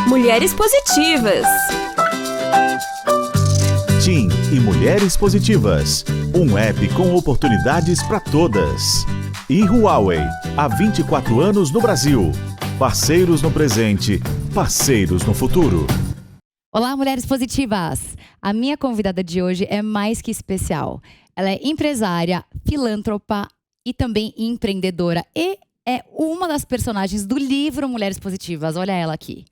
Mulheres Positivas. TIM e Mulheres Positivas, um app com oportunidades para todas. E Huawei, há 24 anos no Brasil. Parceiros no presente, parceiros no futuro. Olá, Mulheres Positivas! A minha convidada de hoje é mais que especial. Ela é empresária, filântropa e também empreendedora. E é uma das personagens do livro Mulheres Positivas. Olha ela aqui.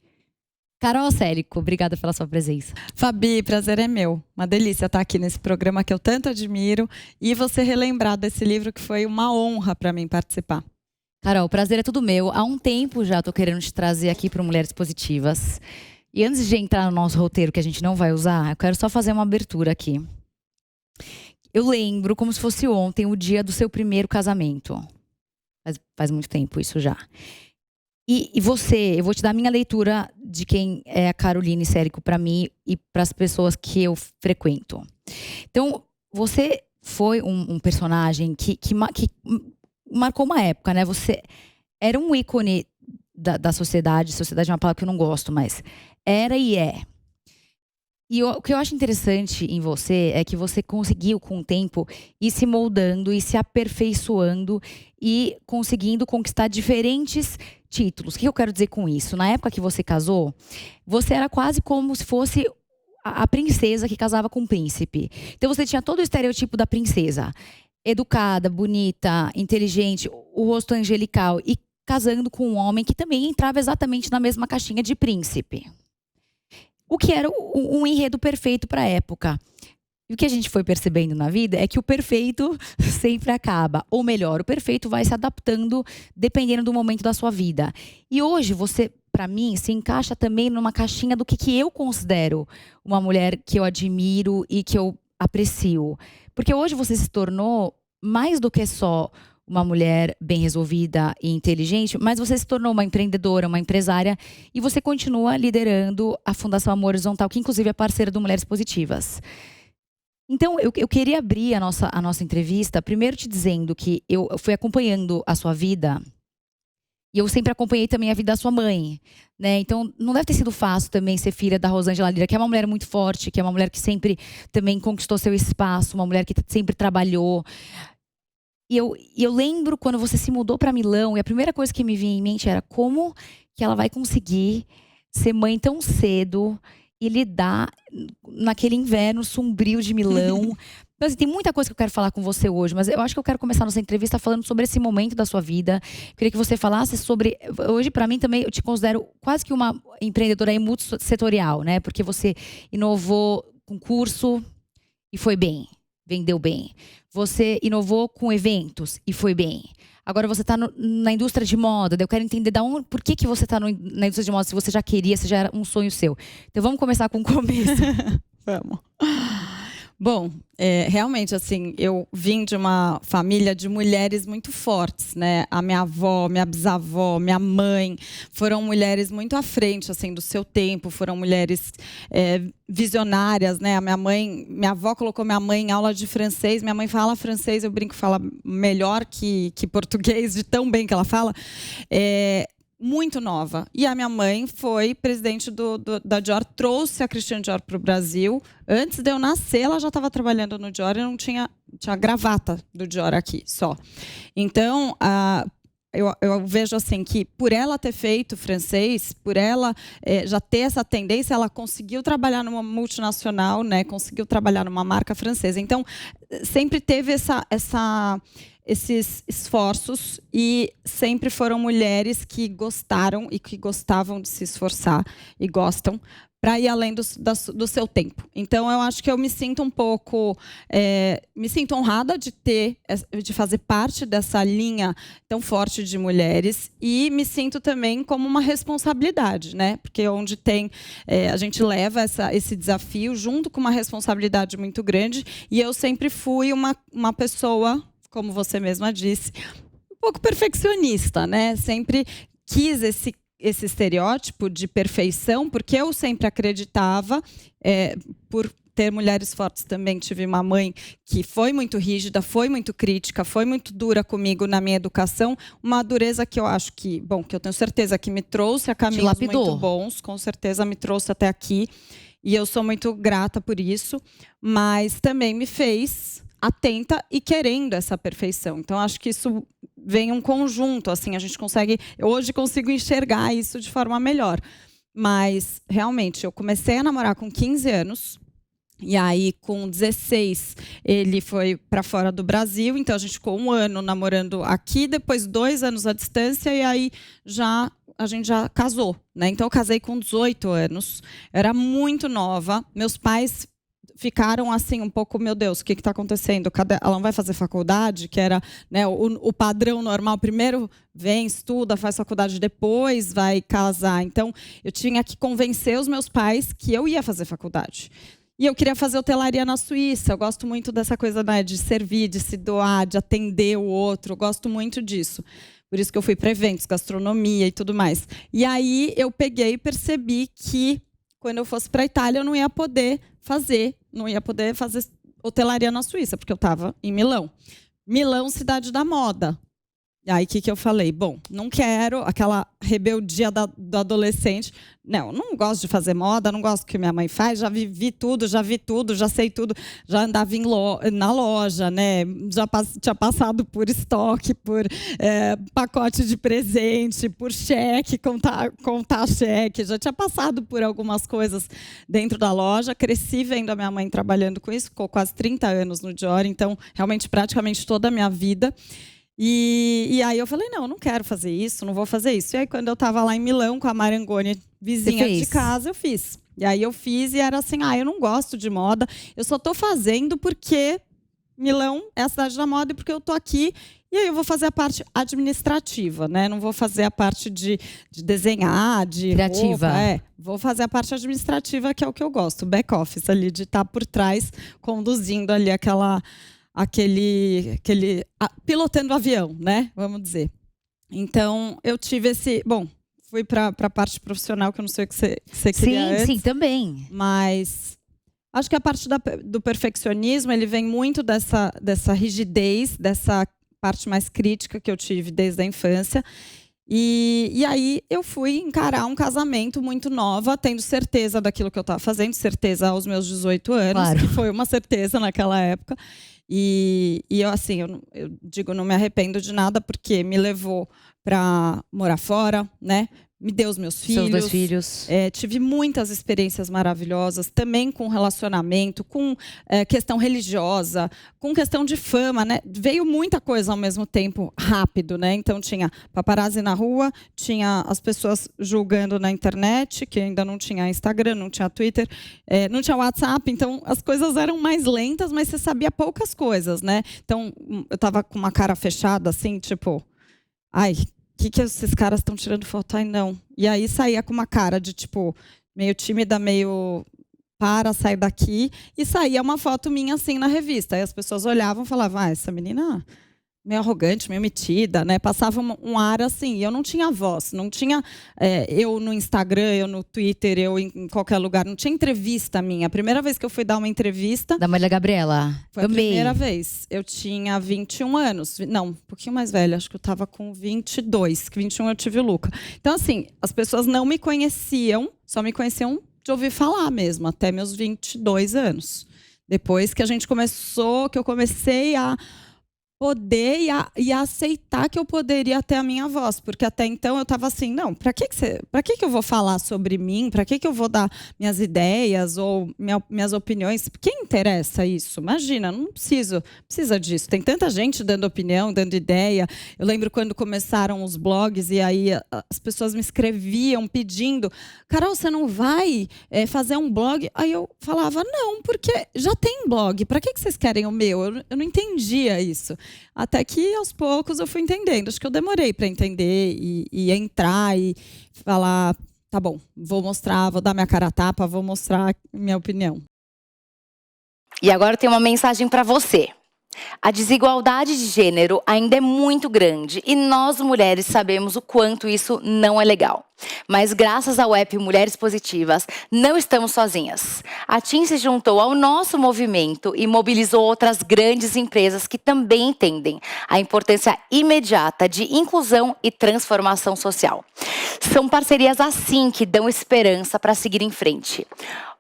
Carol Célico, obrigada pela sua presença. Fabi, prazer é meu. Uma delícia estar aqui nesse programa que eu tanto admiro e você relembrar desse livro que foi uma honra para mim participar. Carol, o prazer é tudo meu. Há um tempo já estou querendo te trazer aqui para Mulheres Positivas. E antes de entrar no nosso roteiro, que a gente não vai usar, eu quero só fazer uma abertura aqui. Eu lembro, como se fosse ontem, o dia do seu primeiro casamento. Faz muito tempo isso já. E você, eu vou te dar a minha leitura de quem é a Caroline Célico para mim e para as pessoas que eu frequento. Então, você foi um personagem que marcou uma época, né? Você era um ícone da sociedade. Sociedade é uma palavra que eu não gosto, mas era e é. E o que eu acho interessante em você é que você conseguiu, com o tempo, ir se moldando e se aperfeiçoando e conseguindo conquistar diferentes títulos. O que eu quero dizer com isso? Na época que você casou, você era quase como se fosse a princesa que casava com o príncipe. Então você tinha todo o estereotipo da princesa. Educada, bonita, inteligente, o rosto angelical. E casando com um homem que também entrava exatamente na mesma caixinha de príncipe. O que era um enredo perfeito para a época. E o que a gente foi percebendo na vida é que o perfeito sempre acaba. Ou melhor, o perfeito vai se adaptando dependendo do momento da sua vida. E hoje você, para mim, se encaixa também numa caixinha do que eu considero uma mulher que eu admiro e que eu aprecio. Porque hoje você se tornou mais do que só uma mulher bem resolvida e inteligente, mas você se tornou uma empreendedora, uma empresária, e você continua liderando a Fundação Amor Horizontal, que inclusive é parceira do Mulheres Positivas. Então, eu queria abrir a nossa entrevista, primeiro te dizendo que eu fui acompanhando a sua vida, e eu sempre acompanhei também a vida da sua mãe, né? Então, não deve ter sido fácil também ser filha da Rosângela Lira, que é uma mulher muito forte, que é uma mulher que sempre também conquistou seu espaço, uma mulher que sempre trabalhou. E eu lembro quando você se mudou para Milão, e a primeira coisa que me vinha em mente era como que ela vai conseguir ser mãe tão cedo e lidar naquele inverno sombrio de Milão. Então, assim, tem muita coisa que eu quero falar com você hoje, mas eu acho que eu quero começar nossa entrevista falando sobre esse momento da sua vida. Eu queria que você falasse sobre... Hoje, para mim, também, eu te considero quase que uma empreendedora aí multissetorial, né? Porque você inovou com curso e foi bem. Vendeu bem. Você inovou com eventos e foi bem. Agora você está na indústria de moda. Eu quero entender por que você está na indústria de moda, se você já queria, se já era um sonho seu. Então vamos começar com o começo. Vamos. Bom, realmente, assim, eu vim de uma família de mulheres muito fortes, né? A minha avó, minha bisavó, minha mãe foram mulheres muito à frente, assim, do seu tempo. Foram mulheres visionárias, né? Minha avó colocou minha mãe em aula de francês. Minha mãe fala francês, eu brinco, fala melhor que português, de tão bem que ela fala. Muito nova. E a minha mãe foi presidente da Dior, trouxe a Christian Dior para o Brasil. Antes de eu nascer, ela já estava trabalhando no Dior e não tinha a gravata do Dior aqui, só. Então, eu vejo assim que por ela ter feito francês, por ela já ter essa tendência, ela conseguiu trabalhar numa multinacional, né? Conseguiu trabalhar numa marca francesa. Então, sempre teve esses esforços e sempre foram mulheres que gostaram e que gostavam de se esforçar e gostam para ir além do seu tempo. Então, eu acho que eu me sinto um pouco... me sinto honrada de fazer parte dessa linha tão forte de mulheres e me sinto também como uma responsabilidade, né? Porque onde tem... a gente leva esse desafio junto com uma responsabilidade muito grande e eu sempre fui uma pessoa... como você mesma disse, um pouco perfeccionista, né? Sempre quis esse estereótipo de perfeição, porque eu sempre acreditava, por ter mulheres fortes também. Tive uma mãe que foi muito rígida, foi muito crítica, foi muito dura comigo na minha educação. Uma dureza que eu acho que eu tenho certeza que me trouxe a caminhos muito bons, com certeza me trouxe até aqui. E eu sou muito grata por isso, mas também me fez atenta e querendo essa perfeição. Então, acho que isso vem um conjunto, assim, a gente consegue... Eu hoje consigo enxergar isso de forma melhor. Mas, realmente, eu comecei a namorar com 15 anos, e aí, com 16, ele foi para fora do Brasil, então a gente ficou 1 ano namorando aqui, depois 2 anos à distância, e aí a gente já casou, né? Então eu casei com 18 anos, era muito nova, meus pais ficaram assim um pouco, meu Deus, o que está acontecendo? Ela não vai fazer faculdade, que era, né, o padrão normal, primeiro vem, estuda, faz faculdade, depois vai casar. Então eu tinha que convencer os meus pais que eu ia fazer faculdade. E eu queria fazer hotelaria na Suíça. Eu gosto muito dessa coisa, né, de servir, de se doar, de atender o outro. Eu gosto muito disso. Por isso que eu fui para eventos, gastronomia e tudo mais. E aí eu peguei e percebi que quando eu fosse para a Itália eu não ia poder fazer hotelaria na Suíça, porque eu estava em Milão. Milão, cidade da moda. E aí, o que eu falei? Bom, não quero aquela rebeldia do adolescente. Não gosto de fazer moda, não gosto do que minha mãe faz. Já vivi tudo, já vi tudo, já sei tudo. Já andava na loja, né? Já tinha passado por estoque, por pacote de presente, por cheque, contar cheque. Já tinha passado por algumas coisas dentro da loja. Cresci vendo a minha mãe trabalhando com isso. Ficou quase 30 anos no Dior. Então, realmente, praticamente toda a minha vida. E aí eu falei, não quero fazer isso, não vou fazer isso. E aí quando eu estava lá em Milão com a Marangoni, vizinha de casa, eu fiz. E aí eu fiz e era assim, eu não gosto de moda, eu só estou fazendo porque Milão é a cidade da moda e porque eu estou aqui. E aí eu vou fazer a parte administrativa, né? Não vou fazer a parte de desenhar, de criativa. Roupa, vou fazer a parte administrativa, que é o que eu gosto, o back office ali, de estar por trás, conduzindo ali pilotando o avião, né? Vamos dizer. Então, eu tive fui para a parte profissional, que eu não sei o que você queria antes. Sim, também. Mas acho que a parte do perfeccionismo, ele vem muito dessa rigidez, dessa parte mais crítica que eu tive desde a infância. E aí eu fui encarar um casamento muito nova, tendo certeza daquilo que eu estava fazendo, certeza aos meus 18 anos, claro. Que foi uma certeza naquela época. E eu, assim, eu digo, não me arrependo de nada, porque me levou para morar fora, né? Me deu os meus filhos. Seus 2 filhos. Tive muitas experiências maravilhosas, também com relacionamento, com questão religiosa, com questão de fama, né? Veio muita coisa ao mesmo tempo, rápido, né? Então tinha paparazzi na rua, tinha as pessoas julgando na internet, que ainda não tinha Instagram, não tinha Twitter, não tinha WhatsApp, então as coisas eram mais lentas, mas você sabia poucas coisas, né? Então eu estava com uma cara fechada, assim, tipo, o que esses caras estão tirando foto? Não. E aí saía com uma cara de, tipo, meio tímida, meio sai daqui. E saía uma foto minha assim na revista. Aí as pessoas olhavam e falavam, essa menina meio arrogante, meio metida, né? Passava um ar assim. E eu não tinha voz, não tinha eu no Instagram, eu no Twitter, eu em qualquer lugar. Não tinha entrevista minha. A primeira vez que eu fui dar uma entrevista... Da Marília Gabriela. Foi a primeira vez. Eu tinha 21 anos. Não, um pouquinho mais velha. Acho que eu estava com 22. Que 21 eu tive o Luca. Então, assim, as pessoas não me conheciam. Só me conheciam de ouvir falar mesmo. Até meus 22 anos. Depois que que eu comecei a poder e a aceitar que eu poderia ter a minha voz, porque até então eu estava assim, não, para que eu vou falar sobre mim? Para que eu vou dar minhas ideias ou minhas opiniões? Quem interessa isso? Imagina, não precisa disso. Tem tanta gente dando opinião, dando ideia. Eu lembro quando começaram os blogs e aí as pessoas me escreviam pedindo, Carol, você não vai fazer um blog? Aí eu falava, não, porque já tem blog. Para que vocês querem o meu? Eu não entendia isso. Até que, aos poucos, eu fui entendendo. Acho que eu demorei para entender e entrar e falar, tá bom, vou dar minha cara a tapa, vou mostrar minha opinião. E agora tem uma mensagem para você. A desigualdade de gênero ainda é muito grande e nós, mulheres, sabemos o quanto isso não é legal. Mas graças ao app Mulheres Positivas, não estamos sozinhas. A TIM se juntou ao nosso movimento e mobilizou outras grandes empresas que também entendem a importância imediata de inclusão e transformação social. São parcerias assim que dão esperança para seguir em frente.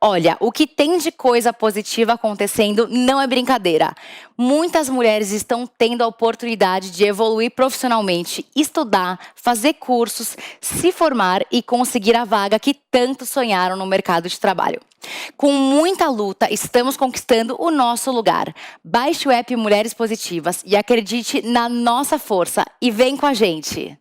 Olha, o que tem de coisa positiva acontecendo não é brincadeira. Muitas mulheres estão tendo a oportunidade de evoluir profissionalmente, estudar, fazer cursos, se formar e conseguir a vaga que tanto sonharam no mercado de trabalho. Com muita luta, estamos conquistando o nosso lugar. Baixe o app Mulheres Positivas e acredite na nossa força e vem com a gente!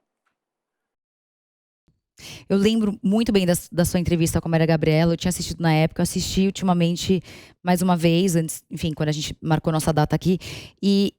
Eu lembro muito bem da sua entrevista com a Maria Gabriela. Eu tinha assistido na época, eu assisti ultimamente mais uma vez, antes, enfim, quando a gente marcou nossa data aqui. E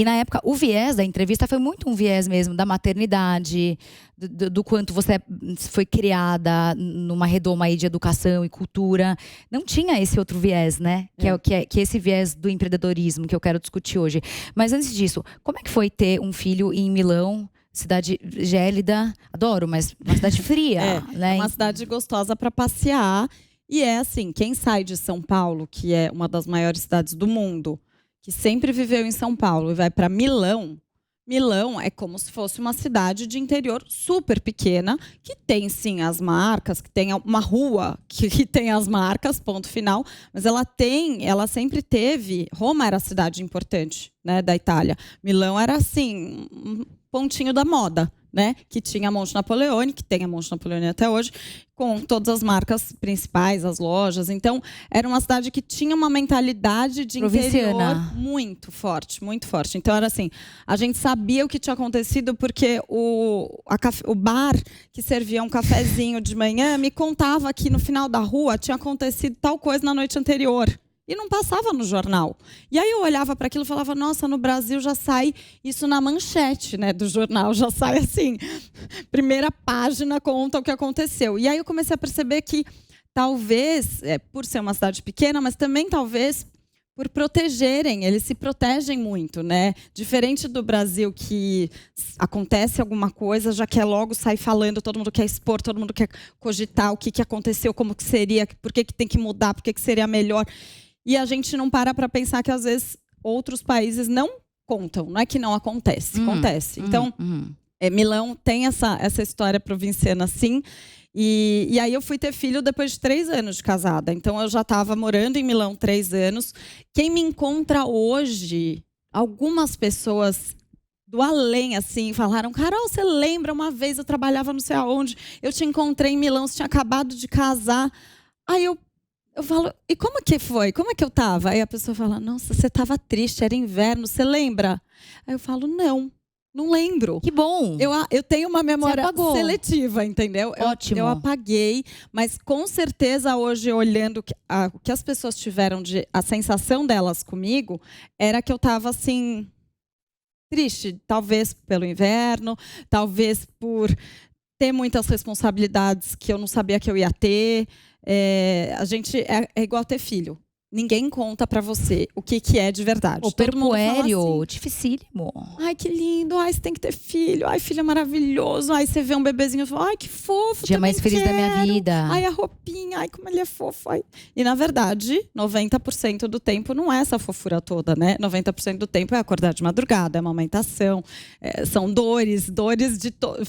na época, o viés da entrevista foi muito um viés mesmo da maternidade, do quanto você foi criada numa redoma aí de educação e cultura. Não tinha esse outro viés, né? Que é esse viés do empreendedorismo que eu quero discutir hoje. Mas antes disso, como é que foi ter um filho em Milão? Cidade gélida, adoro, mas uma cidade fria, né? É uma cidade gostosa para passear. E é assim, quem sai de São Paulo, que é uma das maiores cidades do mundo, que sempre viveu em São Paulo e vai para Milão, Milão é como se fosse uma cidade de interior super pequena, que tem sim as marcas, que tem uma rua que tem as marcas, ponto final, mas ela sempre teve, Roma era a cidade importante, né, da Itália. Milão era assim, um pontinho da moda, né, que tinha a Monte Napoleone, que tem a Monte Napoleone até hoje, com todas as marcas principais, as lojas. Então, era uma cidade que tinha uma mentalidade de interior muito forte, muito forte. Então, era assim, a gente sabia o que tinha acontecido porque o bar que servia um cafezinho de manhã me contava que no final da rua tinha acontecido tal coisa na noite anterior. E não passava no jornal. E aí eu olhava para aquilo e falava, nossa, no Brasil já sai isso na manchete, né, do jornal. Já sai assim, primeira página conta o que aconteceu. E aí eu comecei a perceber que talvez, por ser uma cidade pequena, mas também talvez por protegerem, eles se protegem muito, né? Diferente do Brasil, que acontece alguma coisa, já quer logo sair falando, todo mundo quer expor, todo mundo quer cogitar o que aconteceu, como que seria, por que tem que mudar, por que seria melhor. E a gente não para pensar que, às vezes, outros países não contam. Não é que não acontece, acontece. Então, Milão tem essa história provinciana, sim. E aí eu fui ter filho depois de 3 anos de casada. Então, eu já estava morando em Milão 3 anos. Quem me encontra hoje, algumas pessoas do além, assim, falaram, Carol, você lembra? Uma vez eu trabalhava não sei aonde, eu te encontrei em Milão, você tinha acabado de casar. Aí eu falo, e como que foi? Como é que eu tava? Aí a pessoa fala, nossa, você tava triste, era inverno, você lembra? Aí eu falo, não lembro. Que bom! Eu tenho uma memória seletiva, entendeu? Ótimo. Eu apaguei, mas com certeza hoje, olhando o que as pessoas tiveram, a sensação delas comigo, era que eu tava assim, triste. Talvez pelo inverno, talvez por ter muitas responsabilidades que eu não sabia que eu ia ter. A gente é igual ter filho. Ninguém conta pra você o que é de verdade. O perpuério, assim, dificílimo. Ai, que lindo. Ai, você tem que ter filho. Ai, filho é maravilhoso. Ai, você vê um bebezinho e fala, ai, que fofo. Dia mais feliz da minha vida. Ai, a roupinha. Ai, como ele é fofo. Ai. E, na verdade, 90% do tempo não é essa fofura toda, né? 90% do tempo é acordar de madrugada, é amamentação. São dores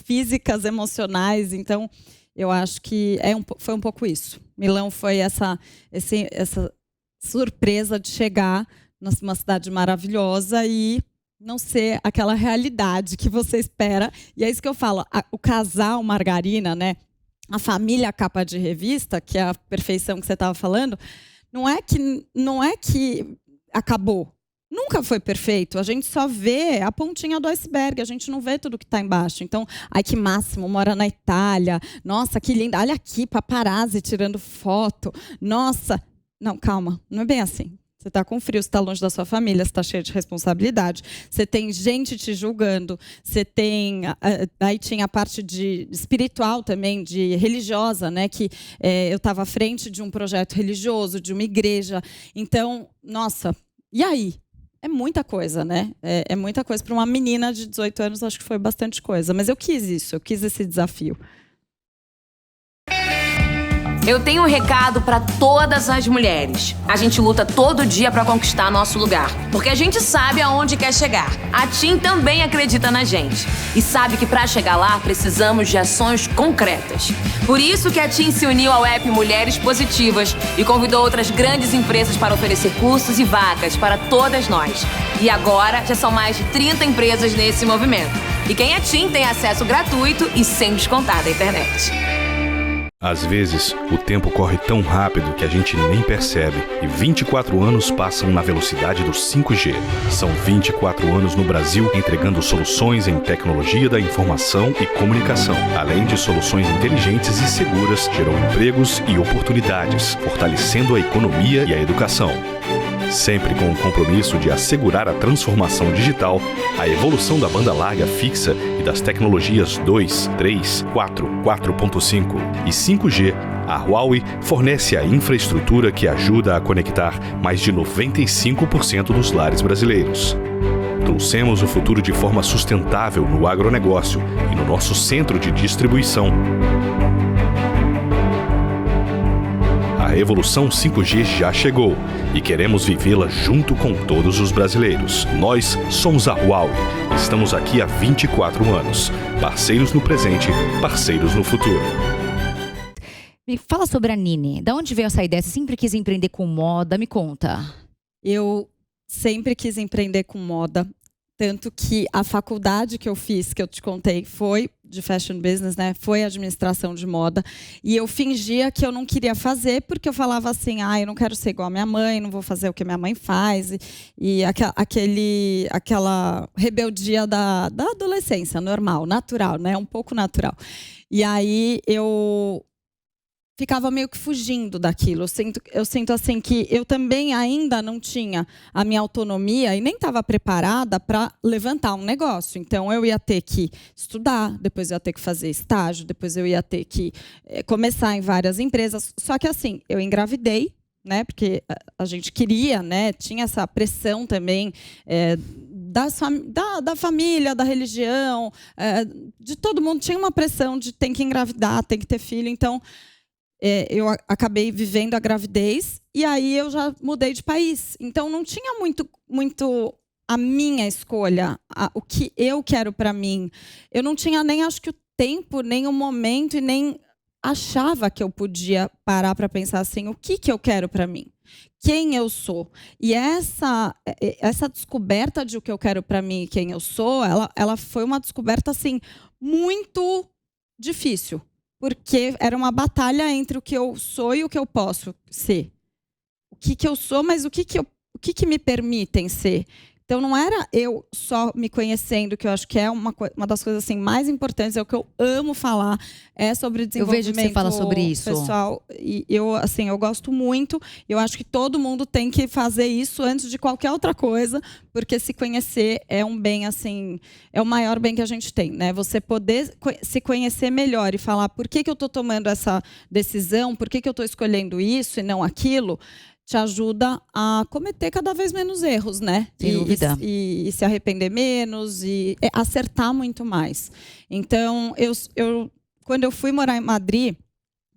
físicas, emocionais. Então, eu acho que foi um pouco isso. Milão foi essa surpresa de chegar numa cidade maravilhosa e não ser aquela realidade que você espera. E é isso que eu falo, o casal margarina, né? A família capa de revista, que é a perfeição que você estava falando, não é que acabou. Nunca foi perfeito. A gente só vê a pontinha do iceberg, a gente não vê tudo que está embaixo. Então, ai, que máximo, mora na Itália. Nossa, que linda. Olha aqui, paparazzi tirando foto. Nossa. Não, calma, não é bem assim. Você está com frio, você está longe da sua família, você está cheio de responsabilidade, você tem gente te julgando, você tem... Aí tinha a parte espiritual também, de religiosa, né? Que eu estava à frente de um projeto religioso, de uma igreja. Então, nossa, e aí? é muita coisa, né? É muita coisa. Para uma menina de 18 anos, acho que foi bastante coisa. Mas eu quis isso, eu quis esse desafio. Eu tenho um recado para todas as mulheres. A gente luta todo dia para conquistar nosso lugar, porque a gente sabe aonde quer chegar. A TIM também acredita na gente e sabe que para chegar lá precisamos de ações concretas. Por isso que a TIM se uniu ao app Mulheres Positivas e convidou outras grandes empresas para oferecer cursos e vagas para todas nós. E agora já são mais de 30 empresas nesse movimento. E quem é TIM tem acesso gratuito e sem descontar da internet. Às vezes, o tempo corre tão rápido que a gente nem percebe e 24 anos passam na velocidade do 5G. São 24 anos no Brasil entregando soluções em tecnologia da informação e comunicação. Além de soluções inteligentes e seguras, geram empregos e oportunidades, fortalecendo a economia e a educação. Sempre com o compromisso de assegurar a transformação digital, a evolução da banda larga fixa e das tecnologias 2, 3, 4, 4.5 e 5G, a Huawei fornece a infraestrutura que ajuda a conectar mais de 95% dos lares brasileiros. Trouxemos o futuro de forma sustentável no agronegócio e no nosso centro de distribuição. A evolução 5G já chegou e queremos vivê-la junto com todos os brasileiros. Nós somos a Huawei. Estamos aqui há 24 anos. Parceiros no presente, parceiros no futuro. Me fala sobre a Nini. Da onde veio essa ideia? Você sempre quis empreender com moda? Me conta. Eu sempre quis empreender com moda. Tanto que a faculdade que eu fiz, que eu te contei, foi de fashion business, né? Foi administração de moda. E eu fingia que eu não queria fazer, porque eu falava assim, eu não quero ser igual a minha mãe, não vou fazer o que minha mãe faz. E aquela rebeldia da adolescência, normal, natural, né? Um pouco natural. E aí eu ficava meio que fugindo daquilo. Eu sinto assim que eu também ainda não tinha a minha autonomia e nem estava preparada para levantar um negócio. Então eu ia ter que estudar, depois eu ia ter que fazer estágio, depois eu ia ter que começar em várias empresas. Só que assim, eu engravidei, né? Porque a gente queria, né? Tinha essa pressão também da família, da religião, de todo mundo. Tinha uma pressão de tem que engravidar, tem que ter filho. Então eu acabei vivendo a gravidez e aí eu já mudei de país. Então não tinha muito a minha escolha, o que eu quero para mim. Eu não tinha nem, acho que o tempo, nem o momento e nem achava que eu podia parar para pensar assim, o que eu quero para mim? Quem eu sou? E essa descoberta de o que eu quero para mim e quem eu sou, ela foi uma descoberta assim muito difícil. Porque era uma batalha entre o que eu sou e o que eu posso ser. O que eu sou, mas o que me permitem ser. Então, não era eu só me conhecendo, que eu acho que é uma das coisas assim, mais importantes, é o que eu amo falar, é sobre desenvolvimento eu vejo que você fala sobre isso. Pessoal. E eu gosto muito, eu acho que todo mundo tem que fazer isso antes de qualquer outra coisa, porque se conhecer é um bem, assim, é o maior bem que a gente tem, né? Você poder se conhecer melhor e falar por que eu estou tomando essa decisão, por que eu estou escolhendo isso e não aquilo, te ajuda a cometer cada vez menos erros, né? Sem dúvida. E se arrepender menos e acertar muito mais. Então, quando eu fui morar em Madrid,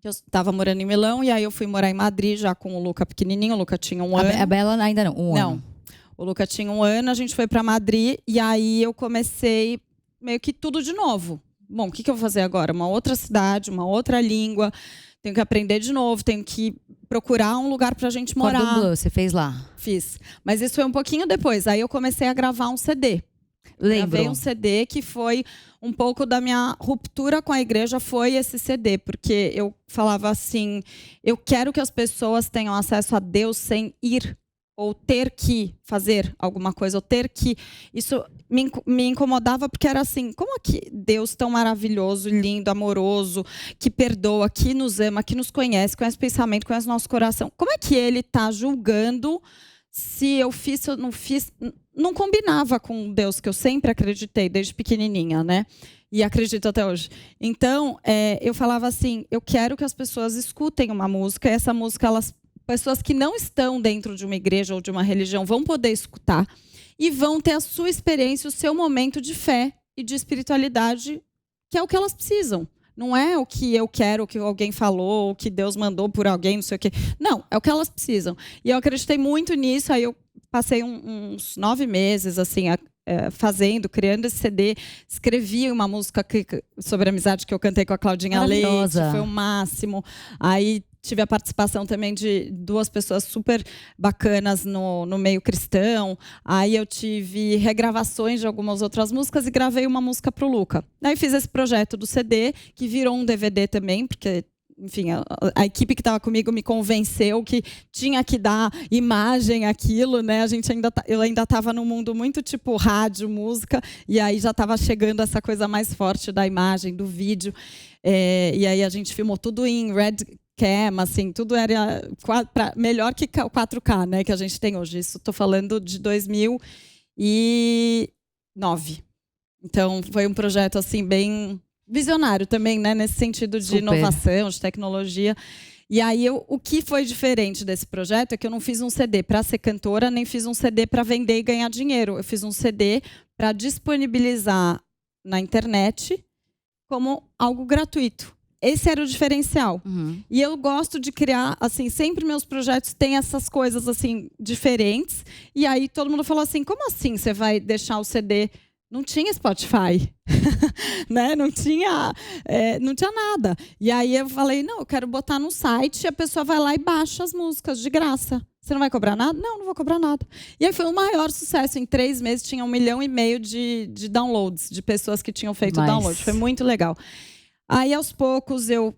eu estava morando em Milão, e aí eu fui morar em Madrid já com o Luca pequenininho. O Luca tinha 1 ano. A Bela ainda não, 1 ano. Não, o Luca tinha 1 ano, a gente foi para Madrid, e aí eu comecei meio que tudo de novo. Bom, o que eu vou fazer agora? Uma outra cidade, uma outra língua, tenho que aprender de novo, tenho que procurar um lugar pra gente morar. Cordon Bleu, você fez lá? Fiz. Mas isso foi um pouquinho depois. Aí eu comecei a gravar um CD. Lembro. Gravei um CD que foi um pouco da minha ruptura com a igreja, foi esse CD. Porque eu falava assim, eu quero que as pessoas tenham acesso a Deus sem ir ou ter que fazer alguma coisa, ou ter que... Isso me incomodava, porque era assim, como é que Deus tão maravilhoso, lindo, amoroso, que perdoa, que nos ama, que nos conhece pensamento, conhece nosso coração, como é que Ele está julgando se eu fiz, se eu não fiz? Não combinava com o Deus que eu sempre acreditei, desde pequenininha, né? E acredito até hoje. Então, eu falava assim, eu quero que as pessoas escutem uma música, e essa música, pessoas que não estão dentro de uma igreja ou de uma religião vão poder escutar. e vão ter a sua experiência, o seu momento de fé e de espiritualidade, que é o que elas precisam. Não é o que eu quero, o que alguém falou, o que Deus mandou por alguém, não sei o quê. Não, é o que elas precisam. E eu acreditei muito nisso, aí eu passei uns 9 meses, assim, criando esse CD. Escrevi uma música sobre amizade que eu cantei com a Claudinha Leite, foi o máximo. Aí tive a participação também de 2 pessoas super bacanas no meio cristão. Aí eu tive regravações de algumas outras músicas e gravei uma música pro Luca. Aí fiz esse projeto do CD, que virou um DVD também, porque... Enfim, a equipe que estava comigo me convenceu que tinha que dar imagem àquilo, né? Eu ainda estava num mundo muito tipo rádio, música, e aí já estava chegando essa coisa mais forte da imagem, do vídeo. E aí a gente filmou tudo em Red Cam, assim, tudo era melhor que o 4K, né? Que a gente tem hoje. Isso estou falando de 2009. Então foi um projeto assim bem visionário também, né? Nesse sentido de inovação, de tecnologia. E aí, o que foi diferente desse projeto é que eu não fiz um CD para ser cantora, nem fiz um CD para vender e ganhar dinheiro. Eu fiz um CD para disponibilizar na internet como algo gratuito. Esse era o diferencial. E eu gosto de criar, assim, sempre meus projetos têm essas coisas, assim, diferentes. E aí, todo mundo falou assim, como assim você vai deixar o CD... Não tinha Spotify, né? Não tinha nada. E aí eu falei, não, eu quero botar no site e a pessoa vai lá e baixa as músicas de graça. Você não vai cobrar nada? Não, não vou cobrar nada. E aí foi o maior sucesso. Em 3 meses tinha 1,5 milhão de downloads, de pessoas que tinham feito download. Foi muito legal. Aí aos poucos eu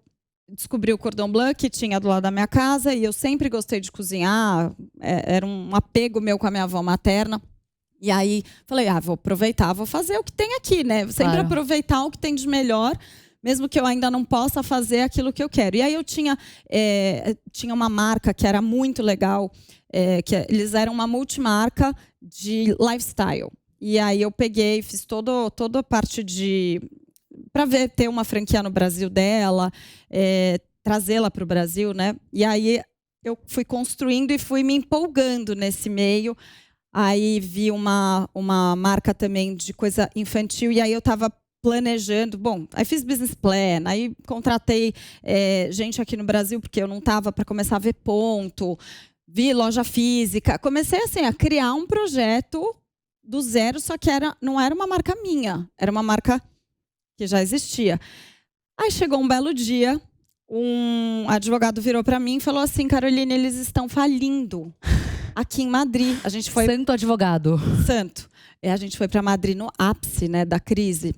descobri o Cordon Bleu, que tinha do lado da minha casa, e eu sempre gostei de cozinhar. Era um apego meu com a minha avó materna. E aí, falei, vou aproveitar, vou fazer o que tem aqui, né? Sempre aproveitar o que tem de melhor, mesmo que eu ainda não possa fazer aquilo que eu quero. E aí eu tinha uma marca que era muito legal, eles eram uma multimarca de lifestyle. E aí eu peguei, fiz toda a parte para ter uma franquia no Brasil dela, trazê-la para o Brasil, né? E aí eu fui construindo e fui me empolgando nesse meio. Aí vi uma marca também de coisa infantil, e aí eu estava planejando. Bom, aí fiz business plan, aí contratei gente aqui no Brasil, porque eu não estava para começar a ver ponto, vi loja física. Comecei assim, a criar um projeto do zero, só que não era uma marca minha, era uma marca que já existia. Aí chegou um belo dia, um advogado virou para mim e falou assim, Caroline, eles estão falindo. Aqui em Madrid, a gente foi... Santo advogado. Santo. A gente foi para Madrid no ápice, né, da crise.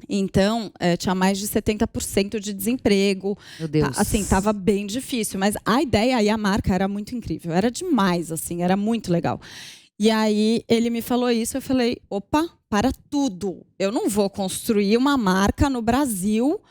Então, tinha mais de 70% de desemprego. Meu Deus. Assim, estava bem difícil. Mas a ideia e a marca era muito incrível. Era demais, assim, era muito legal. E aí, ele me falou isso, eu falei, opa, para tudo. Eu não vou construir uma marca no Brasil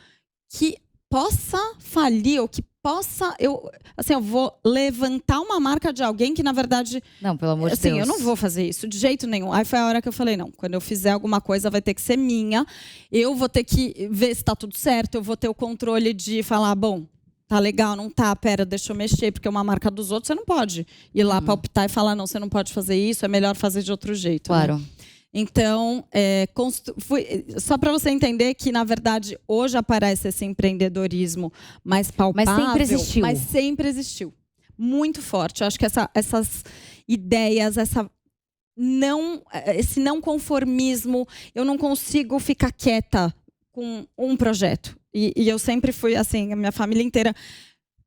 que possa falir, ou que possa... Eu vou levantar uma marca de alguém que, na verdade... Não, pelo amor de Deus. Eu não vou fazer isso de jeito nenhum. Aí foi a hora que eu falei, não, quando eu fizer alguma coisa vai ter que ser minha. Eu vou ter que ver se está tudo certo. Eu vou ter o controle de falar, bom, tá legal, não tá, pera, deixa eu mexer, porque é uma marca dos outros, você não pode ir lá palpitar e falar, não, você não pode fazer isso, é melhor fazer de outro jeito. Claro. Né? Então, só para você entender que, na verdade, hoje aparece esse empreendedorismo mais palpável. Mas sempre existiu. Mas sempre existiu. Muito forte. Eu acho que essas ideias, esse não conformismo, eu não consigo ficar quieta com um projeto. E eu sempre fui assim, a minha família inteira...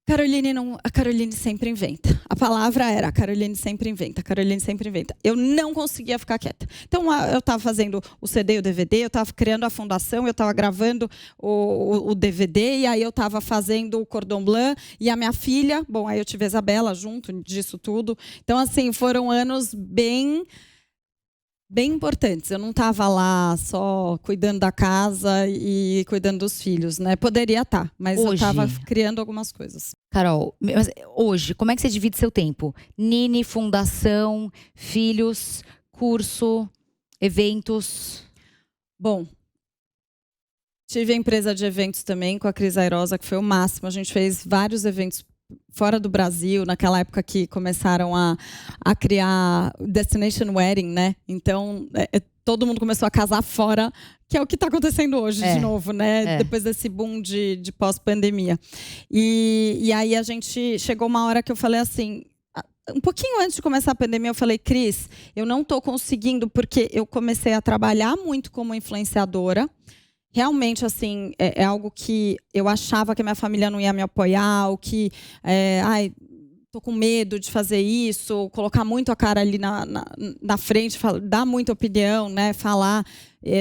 A Caroline sempre inventa. A palavra era, a Caroline sempre inventa, a Caroline sempre inventa. Eu não conseguia ficar quieta. Então, eu estava fazendo o CD e o DVD, eu estava criando a fundação, eu estava gravando o DVD, e aí eu estava fazendo o Cordon Bleu, e a minha filha, bom, aí eu tive a Isabela junto disso tudo. Então, assim, foram anos bem importantes. Eu não estava lá só cuidando da casa e cuidando dos filhos, né? Poderia estar, mas hoje, eu estava criando algumas coisas. Carol, hoje, como é que você divide seu tempo? Nini, fundação, filhos, curso, eventos? Bom, tive a empresa de eventos também com a Cris Airosa, que foi o máximo. A gente fez vários eventos fora do Brasil, naquela época que começaram a criar Destination Wedding, né? Então, todo mundo começou a casar fora, que é o que está acontecendo hoje de novo, né? Depois desse boom de pós-pandemia. E aí a gente chegou uma hora que eu falei assim, um pouquinho antes de começar a pandemia, eu falei, Cris, eu não estou conseguindo, porque eu comecei a trabalhar muito como influenciadora. Realmente, assim, é algo que eu achava que a minha família não ia me apoiar, ou que, tô com medo de fazer isso, colocar muito a cara ali na frente, dar muita opinião, né, falar.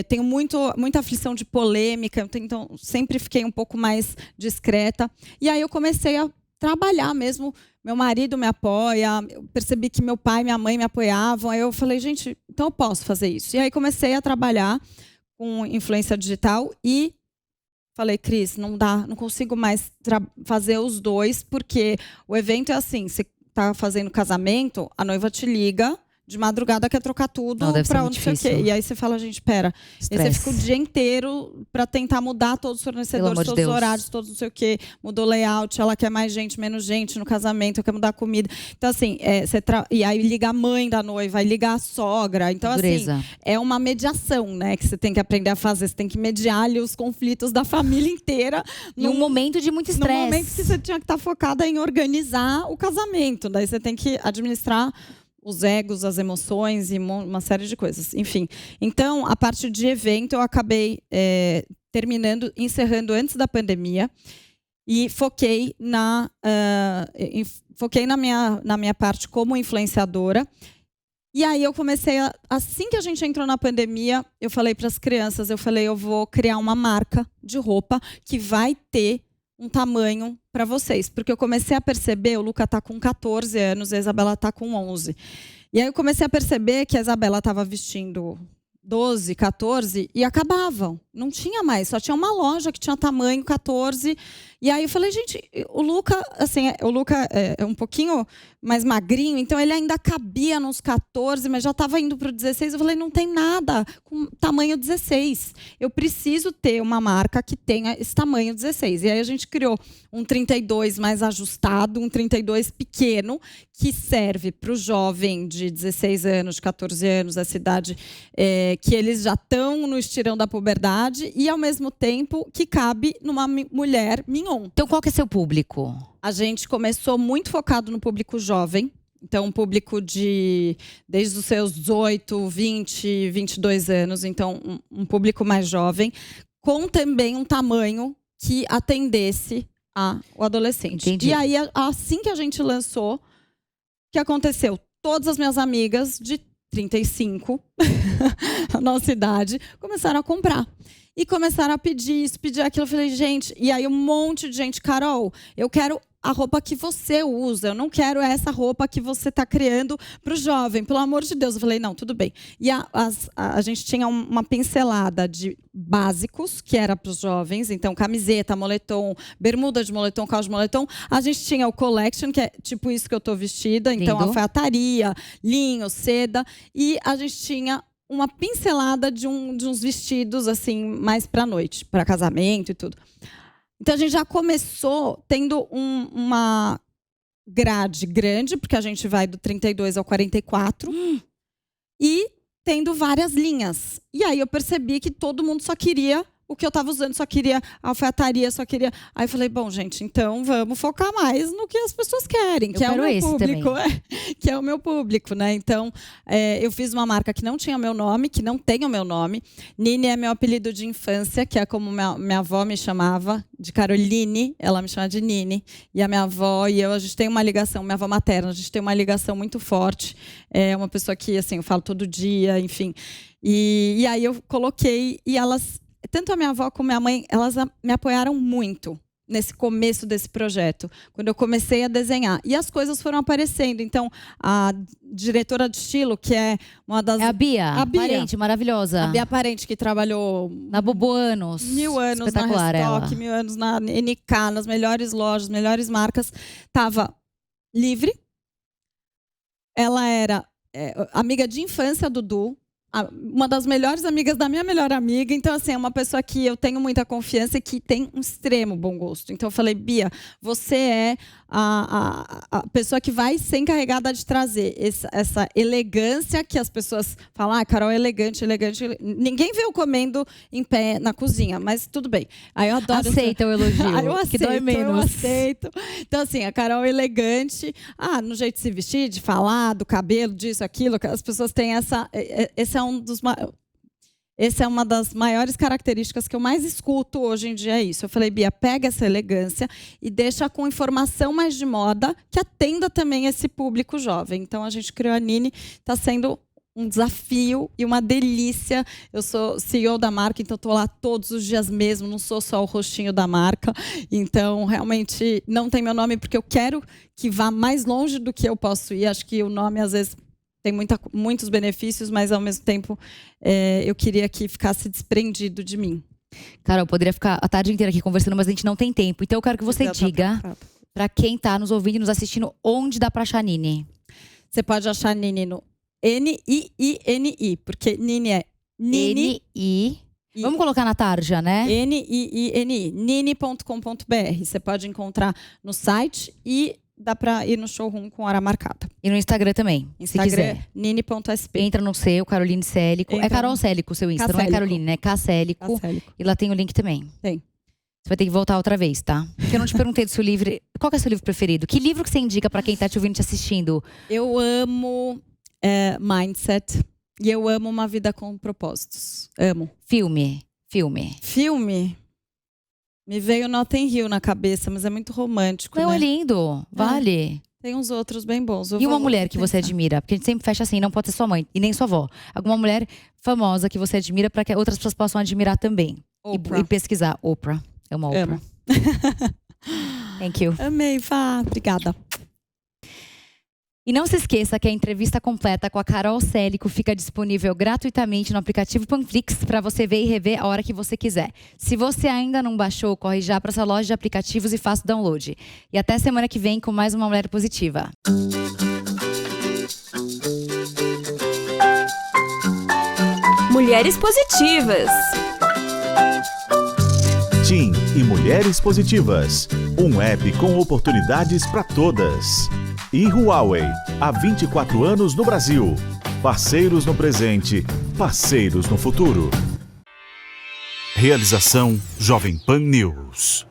Tenho muita aflição de polêmica, então sempre fiquei um pouco mais discreta. E aí eu comecei a trabalhar mesmo. Meu marido me apoia, eu percebi que meu pai e minha mãe me apoiavam. Aí eu falei, gente, então eu posso fazer isso. E aí comecei a trabalhar com influência digital e falei, Cris, não dá, não consigo mais fazer os dois, porque o evento é assim, você está fazendo casamento, a noiva te liga de madrugada, quer trocar tudo para não sei o quê. E aí você fala, gente, pera. E você fica o dia inteiro para tentar mudar todos os fornecedores, todos os horários, todos não sei o quê. Mudou o layout, ela quer mais gente, menos gente no casamento, quer mudar a comida. Então, assim, e aí liga a mãe da noiva, aí liga a sogra. Então, assim, é uma mediação, né? Que você tem que aprender a fazer. Você tem que mediar ali os conflitos da família inteira. Num momento de muito estresse. Num momento que você tinha que estar focada em organizar o casamento. Daí você tem que administrar os egos, as emoções e uma série de coisas. Enfim, então, a parte de evento, eu acabei encerrando antes da pandemia e foquei na minha parte como influenciadora. E aí eu comecei, assim que a gente entrou na pandemia, eu falei para as crianças, eu vou criar uma marca de roupa que vai ter um tamanho para vocês, porque eu comecei a perceber, o Luca está com 14 anos, a Isabela está com 11. E aí eu comecei a perceber que a Isabela estava vestindo 12, 14 e acabavam. Não tinha mais, só tinha uma loja que tinha tamanho 14. E aí eu falei, gente, o Luca é um pouquinho mais magrinho, então ele ainda cabia nos 14, mas já estava indo para o 16. Eu falei, não tem nada com tamanho 16. Eu preciso ter uma marca que tenha esse tamanho 16. E aí a gente criou um 32 mais ajustado, um 32 pequeno, que serve para o jovem de 16 anos, de 14 anos, essa idade que eles já estão no estirão da puberdade e, ao mesmo tempo, que cabe numa mulher mignon. Então, qual que é seu público? A gente começou muito focado no público jovem. Então, um público desde os seus 18, 20, 22 anos. Então, um público mais jovem, com também um tamanho que atendesse ao adolescente. Entendi. E aí, assim que a gente lançou, o que aconteceu? Todas as minhas amigas de 35, a nossa idade, começaram a comprar. E começaram a pedir isso, pedir aquilo. Eu falei, gente, e aí um monte de gente, Carol, eu quero a roupa que você usa, eu não quero essa roupa que você está criando para o jovem, pelo amor de Deus. Eu falei, não, tudo bem. E a gente tinha uma pincelada de básicos, que era para os jovens, então camiseta, moletom, bermuda de moletom, calça de moletom. A gente tinha o collection, que é tipo isso que eu estou vestida, então alfaiataria, linho, seda, e a gente tinha uma pincelada de uns vestidos assim mais para a noite, para casamento e tudo. Então a gente já começou tendo uma grade grande, porque a gente vai do 32 ao 44, e tendo várias linhas. E aí eu percebi que todo mundo só queria o que eu estava usando, só queria alfaiataria, só queria... Aí eu falei, bom, gente, então vamos focar mais no que as pessoas querem, que é o meu público. Que é o meu público, né? Então, eu fiz uma marca que não tinha meu nome, que não tem o meu nome. Nini é meu apelido de infância, que é como minha avó me chamava, de Caroline, ela me chama de Nini. E a minha avó e eu, a gente tem uma ligação, minha avó materna, a gente tem uma ligação muito forte. É uma pessoa que, assim, eu falo todo dia, enfim. E aí eu coloquei, e elas... Tanto a minha avó como a minha mãe, elas me apoiaram muito nesse começo desse projeto, quando eu comecei a desenhar. E as coisas foram aparecendo. Então, a diretora de estilo, que é uma das... É a Bia, Parente, maravilhosa. A Bia Parente, que trabalhou... Na Bobo anos. 1000 anos na Restock, 1000 anos na NK, nas melhores lojas, melhores marcas. Estava livre. Ela era amiga de infância do Dudu. uma das melhores amigas da minha melhor amiga. Então, assim, é uma pessoa que eu tenho muita confiança e que tem um extremo bom gosto. Então, eu falei, Bia, você é a pessoa que vai ser encarregada de trazer essa elegância que as pessoas falam, Carol é elegante. Ninguém vê eu comendo em pé na cozinha, mas tudo bem. Aí eu adoro. Aceita o elogio, eu aceito, que dói menos. Eu aceito. Então, assim, a Carol é elegante, no jeito de se vestir, de falar, do cabelo, disso, aquilo, as pessoas têm essa... Essa é uma das maiores características que eu mais escuto hoje em dia, é isso. Eu falei, Bia, pega essa elegância e deixa com informação mais de moda que atenda também esse público jovem. Então, a gente criou a Nini, está sendo um desafio e uma delícia. Eu sou CEO da marca, então estou lá todos os dias mesmo, não sou só o rostinho da marca. Então, realmente, não tem meu nome porque eu quero que vá mais longe do que eu posso ir. Acho que o nome, às vezes, tem muitos benefícios, mas, ao mesmo tempo, eu queria que ficasse desprendido de mim. Carol, eu poderia ficar a tarde inteira aqui conversando, mas a gente não tem tempo. Então, eu quero que você diga para quem está nos ouvindo e nos assistindo, onde dá para achar a Nini. Você pode achar a Nini no N-I-I-N-I, porque Nini é Nini. N-I. Vamos colocar na tarja, né? N-I-I-N-I. Nini.com.br. Você pode encontrar no site e dá pra ir no showroom com hora marcada. E no Instagram também, se quiser. Nini.sp. Entra no seu, Caroline Célico. É Carol Célico o seu Insta, não é Caroline, né? Célico. E lá tem o link também. Tem. Você vai ter que voltar outra vez, tá? Porque eu não te perguntei do seu livro. Qual que é o seu livro preferido? Que livro que você indica pra quem tá te ouvindo, te assistindo? Eu amo Mindset. E eu amo Uma Vida com Propósitos. Amo. Filme. Me veio Notting Hill na cabeça, mas é muito romântico, Não, né? é lindo. Vale. Tem uns outros bem bons. E uma mulher que você admira? Porque a gente sempre fecha assim, não pode ser sua mãe e nem sua avó. Alguma mulher famosa que você admira para que outras pessoas possam admirar também. E pesquisar. Oprah. É uma Oprah. Amo. Thank you. Amei, Fá. Obrigada. E não se esqueça que a entrevista completa com a Carol Célico fica disponível gratuitamente no aplicativo Panflix para você ver e rever a hora que você quiser. Se você ainda não baixou, corre já para essa loja de aplicativos e faça o download. E até semana que vem com mais uma Mulher Positiva. Mulheres Positivas. TIM e Mulheres Positivas. Um app com oportunidades para todas. E Huawei, há 24 anos no Brasil. Parceiros no presente, parceiros no futuro. Realização Jovem Pan News.